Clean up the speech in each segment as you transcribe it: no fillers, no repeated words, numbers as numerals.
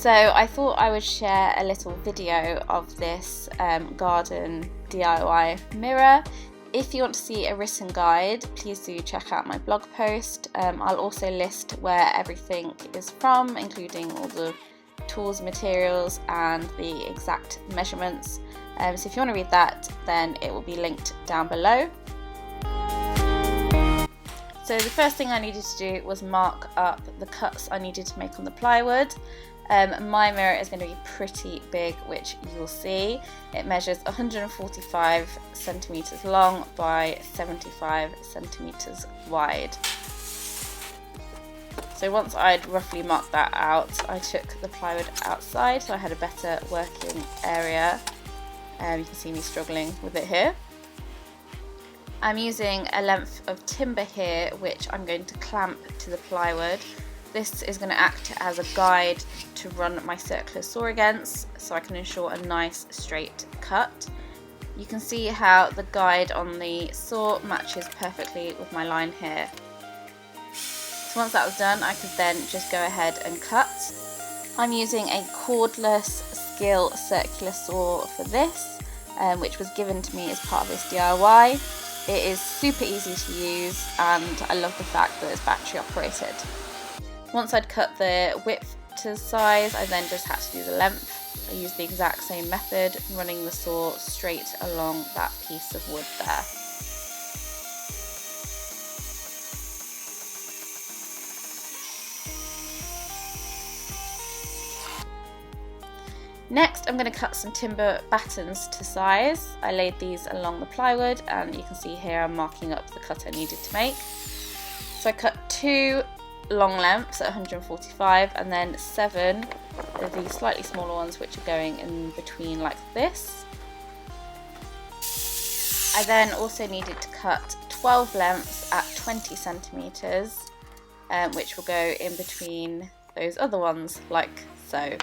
So I thought I would share a little video of this garden DIY mirror. If you want to see a written guide, please do check out my blog post. I'll also list where everything is from, including all the tools, materials and the exact measurements. So if you want to read that, then it will be linked down below. So the first thing I needed to do was mark up the cuts I needed to make on the plywood. My mirror is going to be pretty big, which you'll see. It measures 145 centimeters long by 75 centimeters wide. So once I'd roughly marked that out, I took the plywood outside so I had a better working area. You can see me struggling with it here. I'm using a length of timber here, which I'm going to clamp to the plywood. This is going to act as a guide to run my circular saw against, so I can ensure a nice straight cut. You can see how the guide on the saw matches perfectly with my line here. So once that was done, I could then just go ahead and cut. I'm using a cordless skill circular saw for this, which was given to me as part of this DIY. It is super easy to use and I love the fact that it's battery operated. Once I'd cut the width to size, I then just had to do the length. I used the exact same method, running the saw straight along that piece of wood there. Next, I'm going to cut some timber battens to size. I laid these along the plywood and you can see here I'm marking up the cut I needed to make. So I cut 2 long lengths at 145 and then 7 of these slightly smaller ones which are going in between like this. I then also needed to cut 12 lengths at 20 centimeters, which will go in between those other ones like so.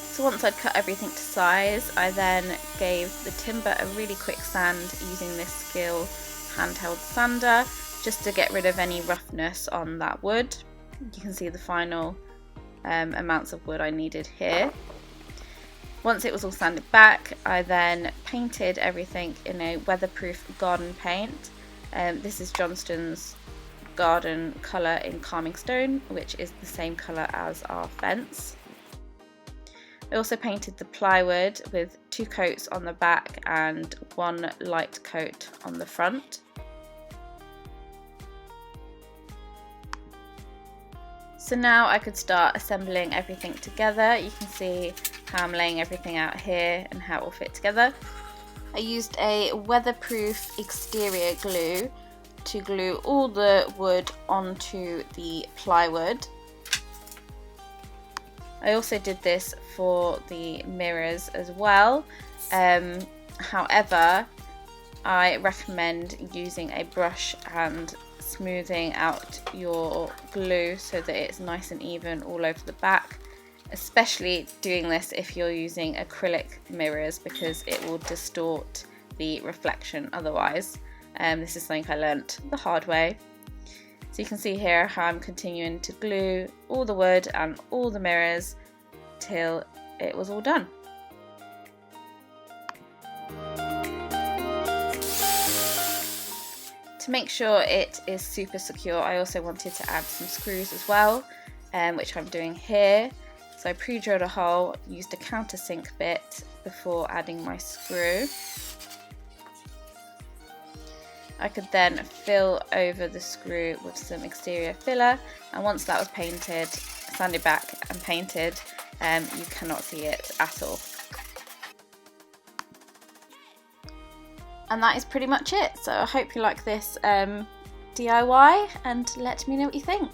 So once I'd cut everything to size, I then gave the timber a really quick sand using this Skill handheld sander, just to get rid of any roughness on that wood. You can see the final amounts of wood I needed here. Once it was all sanded back, I then painted everything in a weatherproof garden paint. This is Johnston's garden colour in Calming Stone, which is the same colour as our fence. I also painted the plywood with 2 coats on the back and 1 light coat on the front. So now I could start assembling everything together. You can see how I'm laying everything out here and how it will fit together. I used a weatherproof exterior glue to glue all the wood onto the plywood. I also did this for the mirrors as well. However, I recommend using a brush and smoothing out your glue so that it's nice and even all over the back, especially doing this if you're using acrylic mirrors because it will distort the reflection otherwise. This is something I learnt the hard way. So you can see here how I'm continuing to glue all the wood and all the mirrors till it was all done. To make sure it is super secure, I also wanted to add some screws as well, which I'm doing here. So I pre-drilled a hole, used a countersink bit before adding my screw. I could then fill over the screw with some exterior filler, and once that was painted, sanded back and painted, you cannot see it at all. And that is pretty much it. So I hope you like this DIY and let me know what you think.